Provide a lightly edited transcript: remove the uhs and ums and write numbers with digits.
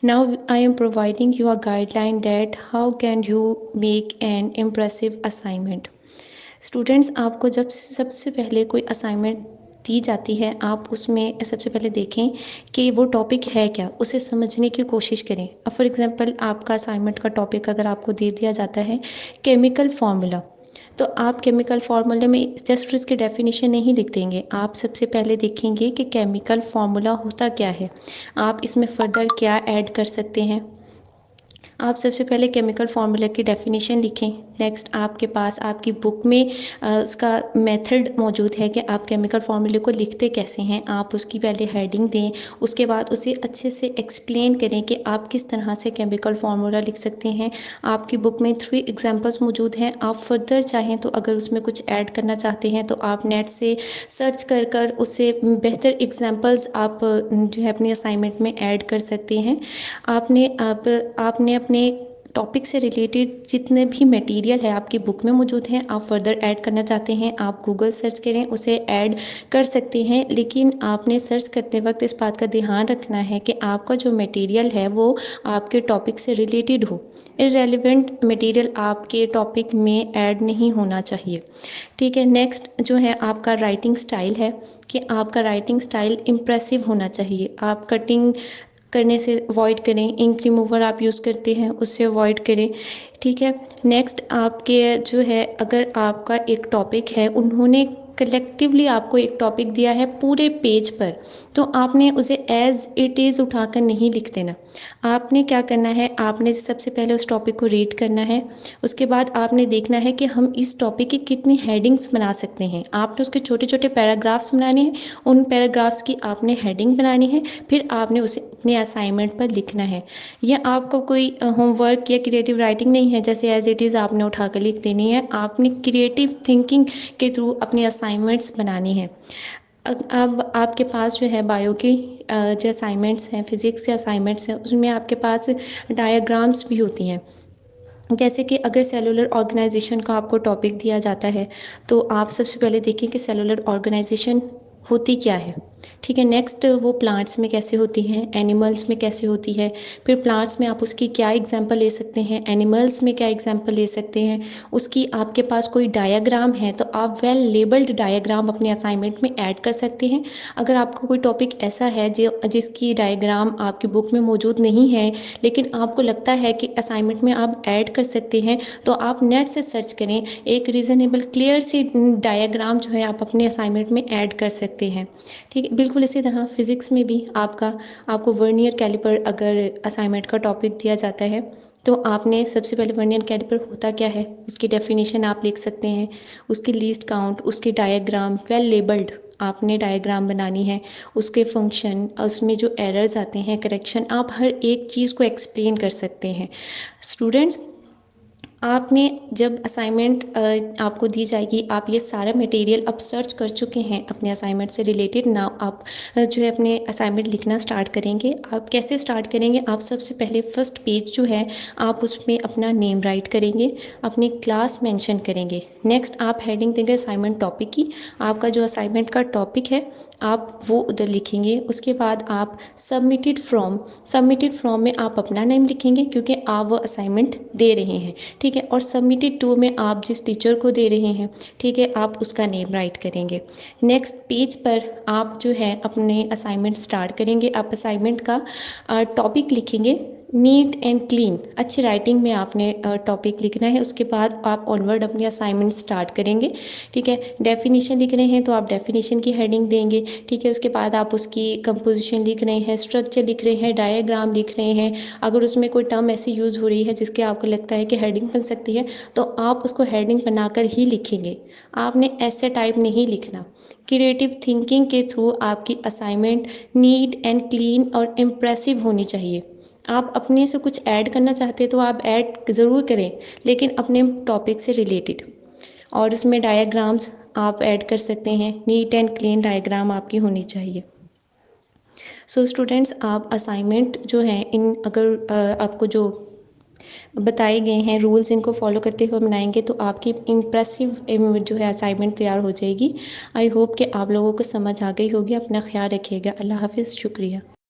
Now I am providing you a guideline that how can you make an impressive assignment. Students, आपको जब सबसे पहले कोई assignment दी जाती है, आप उसमें सबसे पहले देखें कि वो टॉपिक है क्या, उसे समझने की कोशिश करें। अब फॉर एग्जांपल आपका असाइनमेंट का टॉपिक अगर आपको दे दिया जाता है केमिकल फार्मूला, तो आप केमिकल फार्मूले में जस्ट उसकी डेफिनेशन नहीं लिख देंगे, आप सबसे पहले देखेंगे कि केमिकल फार्मूला होता क्या है, आप इसमें फर्दर क्या ऐड कर सकते हैं। आप सबसे पहले केमिकल फार्मूला की डेफिनेशन लिखें। नेक्स्ट आपके पास आपकी बुक में उसका मेथड मौजूद है कि आप केमिकल फार्मूले को लिखते कैसे हैं। आप उसकी पहले हेडिंग दें, उसके बाद उसे अच्छे से एक्सप्लेन करें कि आप किस तरह से केमिकल फार्मूला लिख सकते हैं। आपकी बुक में 3 एग्जांपल्स मौजूद हैं। आप फर्दर चाहें तो अगर उसमें कुछ ऐड करना चाहते हैं तो आप नेट से सर्च कर उससे बेहतर एग्जांपल्स आप जो है अपनी असाइनमेंट में ऐड कर सकते हैं। आपने अपने टॉपिक से रिलेटेड जितने भी मटेरियल है आपकी बुक में मौजूद हैं, आप फर्दर ऐड करना चाहते हैं, आप गूगल सर्च करें, उसे ऐड कर सकते हैं। लेकिन आपने सर्च करते वक्त इस बात का ध्यान रखना है कि आपका जो मटेरियल है वो आपके टॉपिक से रिलेटेड हो। इररेलेवेंट मटेरियल आपके टॉपिक में ऐड नहीं होना चाहिए। ठीक है, नेक्स्ट जो है आपका राइटिंग स्टाइल है कि आपका राइटिंग स्टाइल इम्प्रेसिव होना चाहिए। आप कटिंग करने से अवॉइड करें, इंक रिमूवर आप यूज़ करते हैं उससे अवॉइड करें। ठीक है, नेक्स्ट आपके जो है अगर आपका एक टॉपिक है, उन्होंने कलेक्टिवली आपको एक टॉपिक दिया है पूरे पेज पर, तो आपने उसे एज़ इट इज़ उठाकर नहीं लिख देना। आपने क्या करना है, आपने सबसे पहले उस टॉपिक को रीड करना है, उसके बाद आपने देखना है कि हम इस टॉपिक की कितनी हेडिंग्स बना सकते हैं। आपने उसके छोटे छोटे पैराग्राफ्स बनाने हैं, उन पैराग्राफ्स की आपने हेडिंग बनानी है, फिर आपने उसे अपने असाइनमेंट पर लिखना है। यह आपको कोई होमवर्क या क्रिएटिव राइटिंग नहीं है जैसे एज इट इज़ आपने उठा कर लिख देनी है। आपने क्रिएटिव थिंकिंग के थ्रू अपनी असाइनमेंट्स बनानी है। अब आपके पास जो है बायो की जो असाइनमेंट्स हैं, फिज़िक्स के असाइनमेंट्स हैं, उसमें आपके पास डायग्राम्स भी होती हैं। जैसे कि अगर सेलुलर ऑर्गेनाइजेशन का आपको टॉपिक दिया जाता है, तो आप सबसे पहले देखें कि सेलुलर ऑर्गेनाइजेशन होती क्या है। ठीक है, नेक्स्ट वो प्लांट्स में कैसे होती है, एनिमल्स में कैसे होती है, फिर प्लांट्स में आप उसकी क्या एग्जांपल ले सकते हैं, एनिमल्स में क्या एग्जांपल ले सकते हैं। उसकी आपके पास कोई डायग्राम है तो आप वेल लेबल्ड डायग्राम अपने असाइनमेंट में ऐड कर सकते हैं। अगर आपका कोई टॉपिक ऐसा है जो जिसकी डायग्राम आपकी बुक में मौजूद नहीं है, लेकिन आपको लगता है कि असाइनमेंट में आप ऐड कर सकते हैं, तो आप नेट से सर्च करें, एक रीज़नेबल क्लियर सी डायग्राम जो है आप अपने असाइनमेंट में ऐड कर सकते हैं। ठीक है, बिल्कुल इसी तरह फिज़िक्स में भी आपको वर्नियर कैलिपर अगर असाइनमेंट का टॉपिक दिया जाता है, तो आपने सबसे पहले वर्नियर कैलिपर होता क्या है, उसकी डेफिनेशन आप लिख सकते हैं, उसकी लीस्ट काउंट, उसकी डायग्राम वेल लेबल्ड आपने डायग्राम बनानी है, उसके फंक्शन, उसमें जो एरर्स आते हैं, करेक्शन, आप हर एक चीज़ को एक्सप्लेन कर सकते हैं। स्टूडेंट्स, आपने जब असाइनमेंट आपको दी जाएगी, आप ये सारा मटेरियल अब सर्च कर चुके हैं अपने असाइनमेंट से रिलेटेड, ना आप जो है अपने असाइनमेंट लिखना स्टार्ट करेंगे। आप कैसे स्टार्ट करेंगे, आप सबसे पहले फर्स्ट पेज जो है आप उसमें अपना नेम राइट करेंगे, अपनी क्लास मेंशन करेंगे। नेक्स्ट आप हेडिंग देंगे असाइनमेंट टॉपिक की, आपका जो असाइनमेंट का टॉपिक है आप वो उधर लिखेंगे। उसके बाद आप सबमिटेड फ्रॉम में आप अपना नेम लिखेंगे क्योंकि आप वो असाइनमेंट दे रहे हैं। ठीक है, और सबमिटेड टू में आप जिस टीचर को दे रहे हैं, ठीक है, आप उसका नेम राइट करेंगे। नेक्स्ट पेज पर आप जो है अपने असाइनमेंट स्टार्ट करेंगे। आप असाइनमेंट का टॉपिक लिखेंगे नीट एंड क्लीन, अच्छी राइटिंग में आपने टॉपिक लिखना है। उसके बाद आप ऑनवर्ड अपनी असाइनमेंट स्टार्ट करेंगे। ठीक है, डेफिनेशन लिख रहे हैं तो आप डेफिनेशन की हेडिंग देंगे। ठीक है, उसके बाद आप उसकी कंपोजिशन लिख रहे हैं, स्ट्रक्चर लिख रहे हैं, डायग्राम लिख रहे हैं। अगर उसमें कोई टर्म ऐसी यूज़ हो रही है जिसके आपको लगता है कि हेडिंग बन सकती है, तो आप उसको हेडिंग बनाकर ही लिखेंगे। आपने ऐसे टाइप नहीं लिखना। क्रिएटिव थिंकिंग के थ्रू आपकी असाइनमेंट नीट एंड क्लीन और इम्प्रेसिव होनी चाहिए। आप अपने से कुछ ऐड करना चाहते हैं तो आप ऐड ज़रूर करें, लेकिन अपने टॉपिक से रिलेटेड, और उसमें डायग्राम्स आप ऐड कर सकते हैं। नीट एंड क्लीन डायग्राम आपकी होनी चाहिए। सो स्टूडेंट्स, आप असाइनमेंट जो है इन अगर आपको जो बताए गए हैं रूल्स, इनको फॉलो करते हुए बनाएंगे तो आपकी इम्प्रेसिव जो है असाइनमेंट तैयार हो जाएगी। आई होप कि आप लोगों को समझ आ गई होगी। अपना ख्याल रखिएगा। अल्लाह हाफिज़। शुक्रिया।